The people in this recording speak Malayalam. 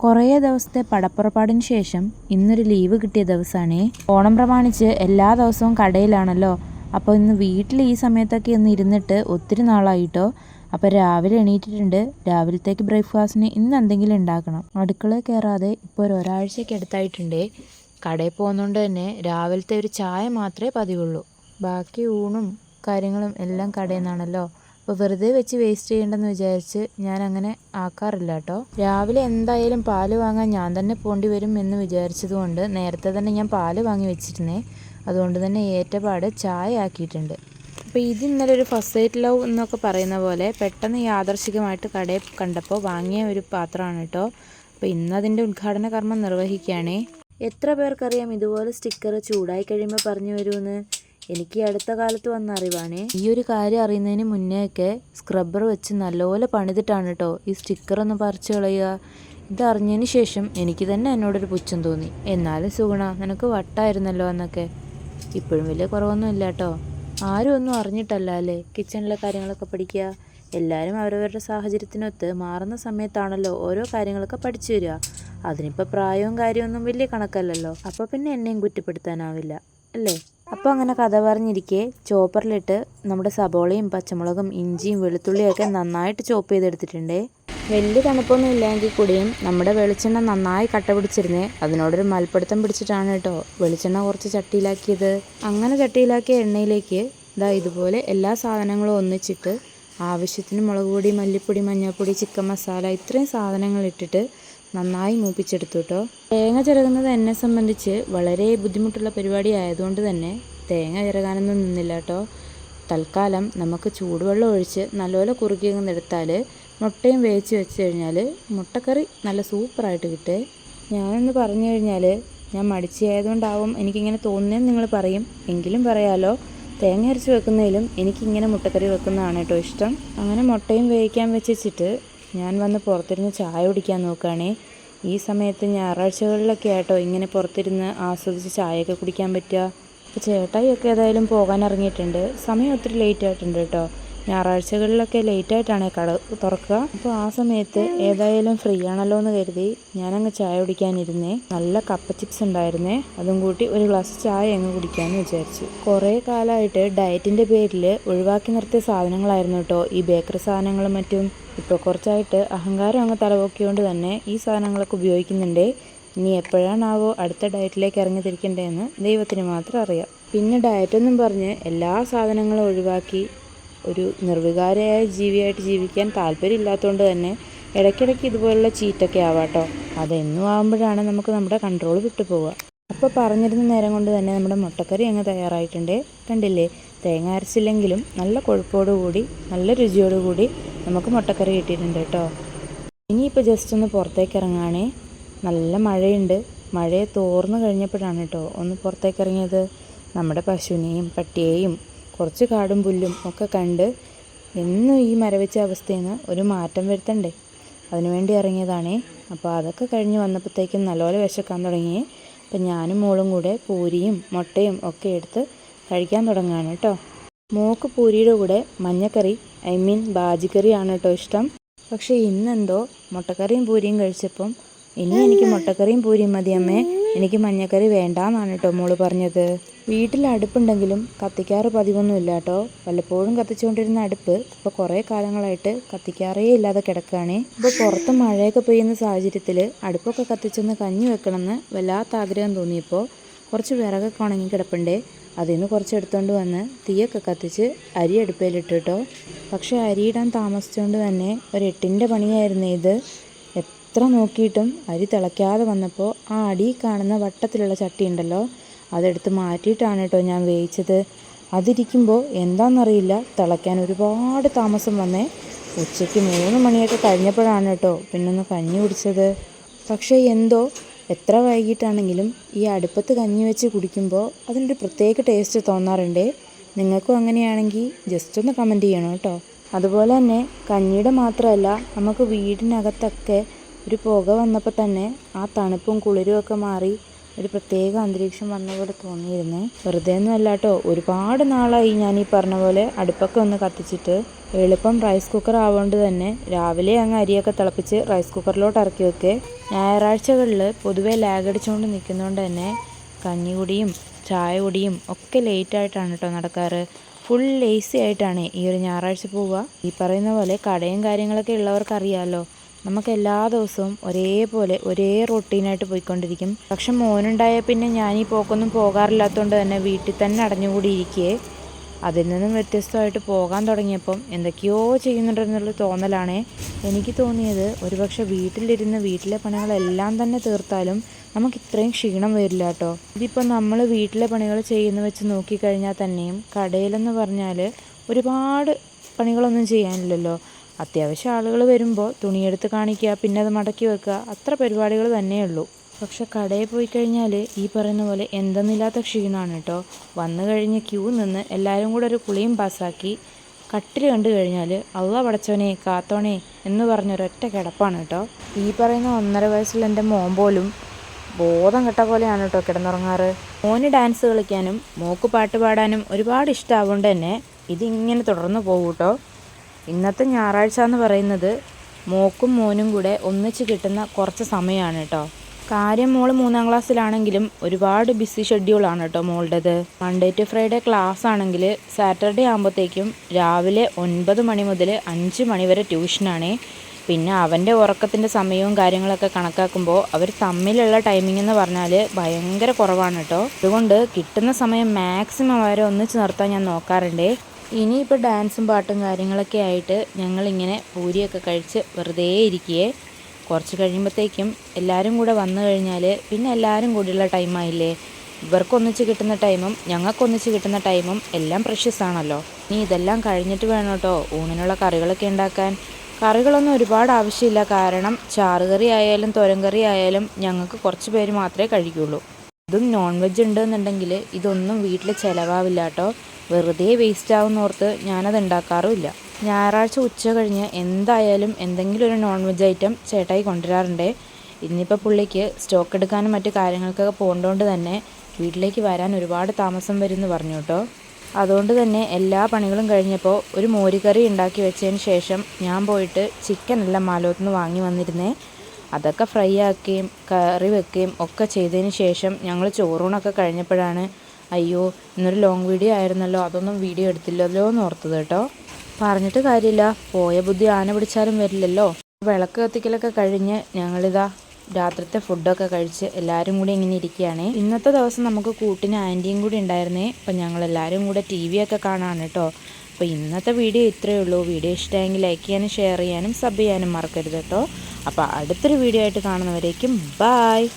കുറേ ദിവസത്തെ പടപ്പുറപ്പാടിന് ശേഷം ഇന്നൊരു ലീവ് കിട്ടിയ ദിവസമാണേ. ഓണം പ്രമാണിച്ച് എല്ലാ ദിവസവും കടയിലാണല്ലോ. അപ്പോൾ ഇന്ന് വീട്ടിൽ ഈ സമയത്തൊക്കെ ഒന്ന് ഇരുന്നിട്ട് ഒത്തിരി നാളായിട്ടോ. അപ്പോൾ രാവിലെ എണീറ്റിട്ടുണ്ട്. രാവിലത്തേക്ക് ബ്രേക്ക്ഫാസ്റ്റിന് ഇന്ന് എന്തെങ്കിലും ഉണ്ടാക്കണം. അടുക്കളയിൽ കയറാതെ ഇപ്പോൾ ഒരാഴ്ചയ്ക്ക് അടുത്തായിട്ടുണ്ടേ. കടയിൽ പോകുന്നതുകൊണ്ട് തന്നെ രാവിലത്തെ ഒരു ചായ മാത്രമേ പതിവുള്ളൂ. ബാക്കി ഊണും കാര്യങ്ങളും എല്ലാം കടയിൽ നിന്നാണല്ലോ. അപ്പോൾ വെറുതെ വെച്ച് വേസ്റ്റ് ചെയ്യേണ്ടെന്ന് വിചാരിച്ച് ഞാൻ അങ്ങനെ ആക്കാറില്ല കേട്ടോ. രാവിലെ എന്തായാലും പാല് വാങ്ങാൻ ഞാൻ തന്നെ പോണ്ടി വരും എന്ന് വിചാരിച്ചതുകൊണ്ട് നേരത്തെ തന്നെ ഞാൻ പാല് വാങ്ങി വെച്ചിരുന്നേ. അതുകൊണ്ട് തന്നെ ഏറ്റപാട് ചായ ആക്കിയിട്ടുണ്ട്. അപ്പോൾ ഇത് ഇന്നലെ ഒരു ഫസ്റ്റ് സൈറ്റ് ലവ് എന്നൊക്കെ പറയുന്ന പോലെ പെട്ടെന്ന് യാദർശികമായിട്ട് കടയിൽ കണ്ടപ്പോൾ വാങ്ങിയ ഒരു പാത്രമാണ് കേട്ടോ. അപ്പോൾ ഇന്നതിൻ്റെ ഉദ്ഘാടന കർമ്മം നിർവഹിക്കുകയാണേ. എത്ര പേർക്കറിയാം ഇതുപോലെ സ്റ്റിക്കർ ചൂടായി കഴിയുമ്പോൾ പറഞ്ഞു വരുമെന്ന്? എനിക്ക് അടുത്ത കാലത്ത് വന്ന അറിവാണേ. ഈ ഒരു കാര്യം അറിയുന്നതിന് മുന്നേയൊക്കെ സ്ക്രബ്ബർ വെച്ച് നല്ലപോലെ പണിതിട്ടാണ് കേട്ടോ ഈ സ്റ്റിക്കറൊന്ന് പറിച്ചു കളയുക. ഇതറിഞ്ഞതിന് ശേഷം എനിക്ക് തന്നെ എന്നോടൊരു പുച്ഛം തോന്നി. എന്നാലും സുഗുണ, നിനക്ക് വട്ടായിരുന്നല്ലോ എന്നൊക്കെ. ഇപ്പോഴും വലിയ കുറവൊന്നും ഇല്ല കേട്ടോ. ആരും ഒന്നും അറിഞ്ഞിട്ടല്ല അല്ലേ കിച്ചണിലെ കാര്യങ്ങളൊക്കെ പഠിക്കുക. എല്ലാവരും അവരവരുടെ സാഹചര്യത്തിനൊത്ത് മാറുന്ന സമയത്താണല്ലോ ഓരോ കാര്യങ്ങളൊക്കെ പഠിച്ചു വരിക. അതിനിപ്പോൾ പ്രായവും കാര്യമൊന്നും വലിയ കണക്കല്ലല്ലോ. അപ്പോൾ പിന്നെ എന്നെയും കുറ്റപ്പെടുത്താനാവില്ല അല്ലേ. അപ്പോൾ അങ്ങനെ കഥ പറഞ്ഞിരിക്കെ ചോപ്പറിലിട്ട് നമ്മുടെ സബോളയും പച്ചമുളകും ഇഞ്ചിയും വെളുത്തുള്ളിയൊക്കെ നന്നായിട്ട് ചോപ്പ് ചെയ്തെടുത്തിട്ടുണ്ട്. വലിയ തണുപ്പൊന്നും ഇല്ലെങ്കിൽ കൂടിയും നമ്മുടെ വെളിച്ചെണ്ണ നന്നായി കട്ട പിടിച്ചിരുന്നേ. അതിനോടൊരു മൽപ്പിടുത്തം പിടിച്ചിട്ടാണ് കേട്ടോ വെളിച്ചെണ്ണ കുറച്ച് ചട്ടിയിലാക്കിയത്. അങ്ങനെ ചട്ടിയിലാക്കിയ എണ്ണയിലേക്ക് ഇതുപോലെ എല്ലാ സാധനങ്ങളും ഒന്നിച്ചിട്ട് ആവശ്യത്തിന് മുളക് പൊടി, മല്ലിപ്പൊടി, മഞ്ഞൾപ്പൊടി, ചിക്കൻ മസാല ഇത്രയും സാധനങ്ങൾ ഇട്ടിട്ട് നന്നായി മൂപ്പിച്ചെടുത്തു കേട്ടോ. തേങ്ങ ചിരകുന്നത് എന്നെ സംബന്ധിച്ച് വളരെ ബുദ്ധിമുട്ടുള്ള പരിപാടി ആയതുകൊണ്ട് തന്നെ തേങ്ങ ചിരകാനൊന്നും നിന്നില്ല കേട്ടോ. തൽക്കാലം നമുക്ക് ചൂടുവെള്ളം ഒഴിച്ച് നല്ലപോലെ കുറുക്കിയെടുത്താൽ മുട്ടയും വേവിച്ച് വെച്ച് കഴിഞ്ഞാൽ മുട്ടക്കറി നല്ല സൂപ്പറായിട്ട് കിട്ടേ. ഞാനൊന്ന് പറഞ്ഞു കഴിഞ്ഞാൽ ഞാൻ മടിച്ചായതുകൊണ്ടാവും എനിക്കിങ്ങനെ തോന്നുന്നതെന്ന് നിങ്ങൾ പറയും. എങ്കിലും പറയാലോ, തേങ്ങ അരച്ച് വെക്കുന്നതിലും എനിക്കിങ്ങനെ മുട്ടക്കറി വെക്കുന്നതാണ് കേട്ടോ ഇഷ്ടം. അങ്ങനെ മുട്ടയും വേവിക്കാൻ വെച്ചിട്ട് ഞാൻ വന്ന് പുറത്തിരുന്ന് ചായ കുടിക്കാൻ നോക്കുകയാണേ. ഈ സമയത്ത് ഞായറാഴ്ചകളിലൊക്കെ ആയിട്ടോ ഇങ്ങനെ പുറത്തിരുന്ന് ആസ്വദിച്ച് ചായയൊക്കെ കുടിക്കാൻ പറ്റുക. അപ്പോൾ ചേട്ടായിയൊക്കെ ഏതായാലും പോകാൻ ഇറങ്ങിയിട്ടുണ്ട്. സമയം ഒത്തിരി ലേറ്റ് ആയിട്ടുണ്ട് കേട്ടോ. ഞായറാഴ്ചകളിലൊക്കെ ലേറ്റായിട്ടാണ് കട തുറക്കുക. അപ്പോൾ ആ സമയത്ത് ഏതായാലും ഫ്രീ ആണല്ലോ എന്ന് കരുതി ഞാനങ്ങ് ചായ കുടിക്കാനിരുന്നേ. നല്ല കപ്പ ചിപ്സ് ഉണ്ടായിരുന്നേ. അതും കൂട്ടി ഒരു ഗ്ലാസ് ചായ അങ്ങ് കുടിക്കാമെന്ന് വിചാരിച്ചു. കുറേ കാലമായിട്ട് ഡയറ്റിൻ്റെ പേരിൽ ഒഴിവാക്കി നിർത്തിയ സാധനങ്ങളായിരുന്നു കേട്ടോ ഈ ബേക്കറി സാധനങ്ങളും മറ്റും. ഇപ്പോൾ കുറച്ചായിട്ട് അഹങ്കാരം അങ്ങ് തലപൊക്കിയോണ്ട് തന്നെ ഈ സാധനങ്ങളൊക്കെ ഉപയോഗിക്കുന്നുണ്ടേ. ഇനി എപ്പോഴാണാവോ അടുത്ത ഡയറ്റിലേക്ക് ഇറങ്ങി തിരിക്കേണ്ടതെന്ന് ദൈവത്തിന് മാത്രം അറിയാം. പിന്നെ ഡയറ്റൊന്നും പറഞ്ഞ് എല്ലാ സാധനങ്ങളും ഒഴിവാക്കി ഒരു നിർവികാരയായ ജീവിയായിട്ട് ജീവിക്കാൻ താല്പര്യമില്ലാത്തതുകൊണ്ട് തന്നെ ഇടയ്ക്കിടയ്ക്ക് ഇതുപോലുള്ള ചീറ്റൊക്കെ ആവാട്ടോ. അതെന്നും ആകുമ്പോഴാണ് നമുക്ക് നമ്മുടെ കൺട്രോൾ വിട്ടു പോവുക. അപ്പോൾ പറഞ്ഞിരുന്ന നേരം കൊണ്ട് തന്നെ നമ്മുടെ മുട്ടക്കറി അങ്ങ് തയ്യാറായിട്ടുണ്ട്. കണ്ടില്ലേ, തേങ്ങ അരച്ചില്ലെങ്കിലും നല്ല കൊഴുപ്പോടുകൂടി നല്ല രുചിയോടുകൂടി നമുക്ക് മുട്ടക്കറി കിട്ടിയിട്ടുണ്ട് കേട്ടോ. ഇനിയിപ്പോൾ ജസ്റ്റ് ഒന്ന് പുറത്തേക്ക് ഇറങ്ങുകയാണേ. നല്ല മഴയുണ്ട്. മഴയെ തോർന്നു കഴിഞ്ഞപ്പോഴാണ് കേട്ടോ ഒന്ന് പുറത്തേക്ക് ഇറങ്ങിയത്. നമ്മുടെ പശുവിനെയും പട്ടിയെയും കുറച്ച് കാടും പുല്ലും ഒക്കെ കണ്ട് എന്നും ഈ മരവിച്ച അവസ്ഥയിൽ നിന്ന് ഒരു മാറ്റം വരുത്തണ്ടേ, അതിനുവേണ്ടി ഇറങ്ങിയതാണേ. അപ്പോൾ അതൊക്കെ കഴിഞ്ഞ് വന്നപ്പോഴത്തേക്കും നല്ലപോലെ വിശക്കാൻ തുടങ്ങി. അപ്പം ഞാനും മോളും കൂടെ പൂരിയും മുട്ടയും ഒക്കെ എടുത്ത് കഴിക്കാൻ തുടങ്ങുകയാണ് കേട്ടോ. മോൾക്ക് പൂരിയുടെ കൂടെ മഞ്ഞക്കറി ബാജിക്കറിയാണ് കേട്ടോ ഇഷ്ടം. പക്ഷേ ഇന്നെന്തോ മുട്ടക്കറിയും പൂരിയും കഴിച്ചപ്പം ഇനി എനിക്ക് മുട്ടക്കറിയും പൂരിയും മതി അമ്മേ, എനിക്ക് മഞ്ഞക്കറി വേണ്ടാന്നാണ് കേട്ടോ മോള് പറഞ്ഞത്. വീട്ടിൽ അടുപ്പുണ്ടെങ്കിലും കത്തിക്കാറ് പതിവൊന്നുമില്ല കേട്ടോ. വല്ലപ്പോഴും കത്തിച്ചുകൊണ്ടിരുന്ന അടുപ്പ് ഇപ്പോൾ കുറേ കാലങ്ങളായിട്ട് കത്തിക്കാറേ ഇല്ലാതെ കിടക്കുകയാണേ. ഇപ്പോൾ പുറത്ത് മഴയൊക്കെ പെയ്യുന്ന സാഹചര്യത്തിൽ അടുപ്പൊക്കെ കത്തിച്ചൊന്ന് കഞ്ഞി വെക്കണമെന്ന് വല്ലാത്ത ആഗ്രഹം തോന്നിയപ്പോൾ കുറച്ച് വിറകൊക്കെ ഉണങ്ങി കിടപ്പുണ്ടേ. അതിൽ നിന്ന് കുറച്ച് എടുത്തുകൊണ്ട് വന്ന് തീയൊക്കെ കത്തിച്ച് അരി അടുപ്പയിലിട്ട് കേട്ടോ. പക്ഷേ അരിയിടാൻ താമസിച്ചുകൊണ്ട് തന്നെ ഒരു 8ൻ്റെ പണിയായിരുന്നു ഇത്. എത്ര നോക്കിയിട്ടും അരി തിളയ്ക്കാതെ വന്നപ്പോൾ ആ അടി കാണുന്ന വട്ടത്തിലുള്ള ചട്ടി ഉണ്ടല്ലോ അതെടുത്ത് മാറ്റിയിട്ടാണ് കേട്ടോ ഞാൻ വേവിച്ചത്. അതിരിക്കുമ്പോൾ എന്താണെന്നറിയില്ല തിളയ്ക്കാൻ ഒരുപാട് താമസം വന്നേ. ഉച്ചയ്ക്ക് 3 മണിയൊക്കെ കഴിഞ്ഞപ്പോഴാണ് കേട്ടോ പിന്നൊന്ന് കഞ്ഞി കുടിച്ചത്. പക്ഷേ എന്തോ എത്ര വൈകിട്ടാണെങ്കിലും ഈ അടുപ്പത്ത് കഞ്ഞി വെച്ച് കുടിക്കുമ്പോൾ അതിനൊരു പ്രത്യേക ടേസ്റ്റ് തോന്നാറുണ്ടേ. നിങ്ങൾക്കും അങ്ങനെയാണെങ്കിൽ ജസ്റ്റ് ഒന്ന് കമൻറ്റ് ചെയ്യണം കേട്ടോ. അതുപോലെ തന്നെ കഞ്ഞിയുടെ മാത്രമല്ല, നമുക്ക് വീടിനകത്തൊക്കെ ഒരു പുക വന്നപ്പോൾ തന്നെ ആ തണുപ്പും കുളിരും ഒക്കെ മാറി ഒരു പ്രത്യേക അന്തരീക്ഷം വന്ന പോലെ തോന്നിയിരുന്നേ. വെറുതെ ഒന്നും അല്ല കേട്ടോ, ഒരുപാട് നാളായി ഞാൻ ഈ പറഞ്ഞ പോലെ അടുപ്പൊക്കെ ഒന്ന് കത്തിച്ചിട്ട്. എളുപ്പം റൈസ് കുക്കർ ആവുകൊണ്ട് തന്നെ രാവിലെ അങ്ങ് അരിയൊക്കെ തിളപ്പിച്ച് റൈസ് കുക്കറിലോട്ട് ഇറക്കി വെക്കേ. ഞായറാഴ്ചകളിൽ പൊതുവെ ലാഗടിച്ചുകൊണ്ട് നിൽക്കുന്നതുകൊണ്ട് തന്നെ കഞ്ഞികുടിയും ചായ കുടിയും ഒക്കെ ലേറ്റായിട്ടാണ് കേട്ടോ നടക്കാറ്. ഫുൾ ലേസി ആയിട്ടാണ് ഈ ഒരു ഞായറാഴ്ച പോവുക. ഈ പറയുന്ന പോലെ കടയും കാര്യങ്ങളൊക്കെ ഉള്ളവർക്കറിയാമല്ലോ, നമുക്ക് എല്ലാ ദിവസവും ഒരേപോലെ ഒരേ റൊട്ടീനായിട്ട് പോയിക്കൊണ്ടിരിക്കും. പക്ഷെ മോനുണ്ടായ പിന്നെ ഞാൻ ഈ പോക്കൊന്നും പോകാറില്ലാത്തതുകൊണ്ട് തന്നെ വീട്ടിൽ തന്നെ അടഞ്ഞുകൂടി ഇരിക്കുകയെ. അതിൽ നിന്നും വ്യത്യസ്തമായിട്ട് പോകാൻ തുടങ്ങിയപ്പം എന്തൊക്കെയോ ചെയ്യുന്നുണ്ടെന്നുള്ള തോന്നലാണേ എനിക്ക് തോന്നിയത്. ഒരുപക്ഷെ വീട്ടിലിരുന്ന് വീട്ടിലെ പണികളെല്ലാം തന്നെ തീർത്താലും നമുക്ക് ഇത്രയും ക്ഷീണം വരില്ല കേട്ടോ. ഇതിപ്പോൾ നമ്മൾ വീട്ടിലെ പണികൾ ചെയ്യുന്ന വെച്ച് നോക്കിക്കഴിഞ്ഞാൽ തന്നെയും കടയിലെന്ന് പറഞ്ഞാൽ ഒരുപാട് പണികളൊന്നും ചെയ്യാനില്ലല്ലോ. അത്യാവശ്യം ആളുകൾ വരുമ്പോൾ തുണിയെടുത്ത് കാണിക്കുക, പിന്നെ അത് മടക്കി വെക്കുക, അത്ര പരിപാടികൾ തന്നെയുള്ളൂ. പക്ഷെ കടയിൽ പോയി കഴിഞ്ഞാൽ ഈ പറയുന്ന പോലെ എന്തെന്നില്ലാത്ത ക്ഷീണമാണ് കേട്ടോ. വന്നു കഴിഞ്ഞ് ക്യൂ നിന്ന് എല്ലാവരും കൂടെ ഒരു കുളിയും പാസ്സാക്കി കട്ടിൽ കണ്ടു കഴിഞ്ഞാൽ അള്ളാ പടച്ചോനെ കാത്തോണേ എന്ന് പറഞ്ഞൊരൊറ്റ കിടപ്പാണ് കേട്ടോ. ഈ പറയുന്ന 1.5 വയസ്സുള്ള എൻ്റെ മോൻ പോലും ബോധം കെട്ട പോലെയാണ് കേട്ടോ കിടന്നുറങ്ങാറ്. മോന് ഡാൻസ് കളിക്കാനും മോക്ക് പാട്ട് പാടാനും ഒരുപാട് ഇഷ്ടമാവുകൊണ്ട് തന്നെ ഇതിങ്ങനെ തുടർന്ന് പോകും കേട്ടോ. ഇന്നത്തെ ഞായറാഴ്ച എന്ന് പറയുന്നത് മോക്കും മോനും കൂടെ ഒന്നിച്ച് കിട്ടുന്ന കുറച്ച് സമയമാണ് കേട്ടോ. കാര്യം മോൾ 3ാം ക്ലാസ്സിലാണെങ്കിലും ഒരുപാട് ബിസി ഷെഡ്യൂളാണ് കേട്ടോ മോളുടേത്. മൺഡേ ടു ഫ്രൈഡേ ക്ലാസ് ആണെങ്കിൽ സാറ്റർഡേ ആകുമ്പോഴത്തേക്കും രാവിലെ 9 മണി മുതൽ 5 മണി വരെ ട്യൂഷനാണേ. പിന്നെ അവൻ്റെ ഉറക്കത്തിൻ്റെ സമയവും കാര്യങ്ങളൊക്കെ കണക്കാക്കുമ്പോൾ അവർ തമ്മിലുള്ള ടൈമിംഗ് എന്ന് പറഞ്ഞാൽ ഭയങ്കര കുറവാണ് കേട്ടോ. അതുകൊണ്ട് കിട്ടുന്ന സമയം മാക്സിമം അവരെ ഒന്നിച്ച് നിർത്താൻ ഞാൻ നോക്കാറുണ്ടേ. ഇനിയിപ്പോൾ ഡാൻസും പാട്ടും കാര്യങ്ങളൊക്കെ ആയിട്ട് ഞങ്ങളിങ്ങനെ പൂരിയൊക്കെ കഴിച്ച് വെറുതെ ഇരിക്കുകയെ. കുറച്ച് കഴിയുമ്പോഴത്തേക്കും എല്ലാവരും കൂടെ വന്നു കഴിഞ്ഞാൽ പിന്നെ എല്ലാവരും കൂടിയുള്ള ടൈമായില്ലേ. ഇവർക്കൊന്നിച്ച് കിട്ടുന്ന ടൈമും ഞങ്ങൾക്കൊന്നിച്ച് കിട്ടുന്ന ടൈമും എല്ലാം പ്രഷ്യസ് ആണല്ലോ. ഇനി ഇതെല്ലാം കഴിഞ്ഞിട്ട് വേണം കേട്ടോ ഊണിനുള്ള കറികളൊക്കെ ഉണ്ടാക്കാൻ. കറികളൊന്നും ഒരുപാട് ആവശ്യമില്ല, കാരണം ചാറുകറി ആയാലും തോരൻ കറി ആയാലും ഞങ്ങൾക്ക് കുറച്ച് പേര് മാത്രമേ കഴിക്കുള്ളൂ. ഇതും നോൺ വെജ് ഉണ്ടെന്നുണ്ടെങ്കിൽ ഇതൊന്നും വീട്ടിൽ ചിലവാവില്ല കേട്ടോ. വെറുതെ വേസ്റ്റ് ആവുന്നോർത്ത് ഞാനത് ഉണ്ടാക്കാറുമില്ല. ഞായറാഴ്ച ഉച്ച കഴിഞ്ഞ് എന്തായാലും എന്തെങ്കിലും ഒരു നോൺ വെജ് ഐറ്റം ചേട്ടായി കൊണ്ടുവരാറുണ്ട്. ഇന്നിപ്പോൾ പുള്ളിക്ക് സ്റ്റോക്ക് എടുക്കാനും മറ്റു കാര്യങ്ങൾക്കൊക്കെ പോകേണ്ടതുകൊണ്ട് തന്നെ വീട്ടിലേക്ക് വരാൻ ഒരുപാട് താമസം വരുമെന്ന് പറഞ്ഞു കേട്ടോ. അതുകൊണ്ട് തന്നെ എല്ലാ പണികളും കഴിഞ്ഞപ്പോൾ ഒരു മോരുകറി ഉണ്ടാക്കി വെച്ചതിന് ശേഷം ഞാൻ പോയിട്ട് ചിക്കൻ എല്ലാം മാലോത്തുനിന്ന് വാങ്ങി വന്നിരുന്നേ. അതൊക്കെ ഫ്രൈ ആക്കുകയും കറി വെക്കുകയും ഒക്കെ ചെയ്തതിന് ശേഷം ഞങ്ങൾ ചോറൂണൊക്കെ കഴിഞ്ഞപ്പോഴാണ് അയ്യോ ഇന്നൊരു ലോങ് വീഡിയോ ആയിരുന്നല്ലോ, അതൊന്നും വീഡിയോ എടുത്തില്ലല്ലോ എന്ന് ഓർത്തത് കേട്ടോ. പറഞ്ഞിട്ട് കാര്യമില്ല, പോയ ബുദ്ധി ആന പിടിച്ചാലും വരില്ലല്ലോ. വിളക്ക് കത്തിക്കലൊക്കെ കഴിഞ്ഞ് ഞങ്ങളിതാ രാത്രിത്തെ ഫുഡൊക്കെ കഴിച്ച് എല്ലാവരും കൂടി ഇങ്ങനെ ഇരിക്കുകയാണ്. ഇന്നത്തെ ദിവസം നമുക്ക് കൂട്ടിന് ആൻറ്റിയും കൂടി ഉണ്ടായിരുന്നേ. അപ്പം ഞങ്ങളെല്ലാവരും കൂടെ TV ഒക്കെ കാണാണ് കേട്ടോ. അപ്പോൾ ഇന്നത്തെ വീഡിയോ ഇത്രയേ ഉള്ളൂ. വീഡിയോ ഇഷ്ടമായെങ്കിൽ ലൈക്ക് ചെയ്യാനും ഷെയർ ചെയ്യാനും സബ് ചെയ്യാനും മറക്കരുത് കേട്ടോ. അപ്പോൾ അടുത്തൊരു വീഡിയോ ആയിട്ട് കാണുന്നവരേക്കും ബായ്.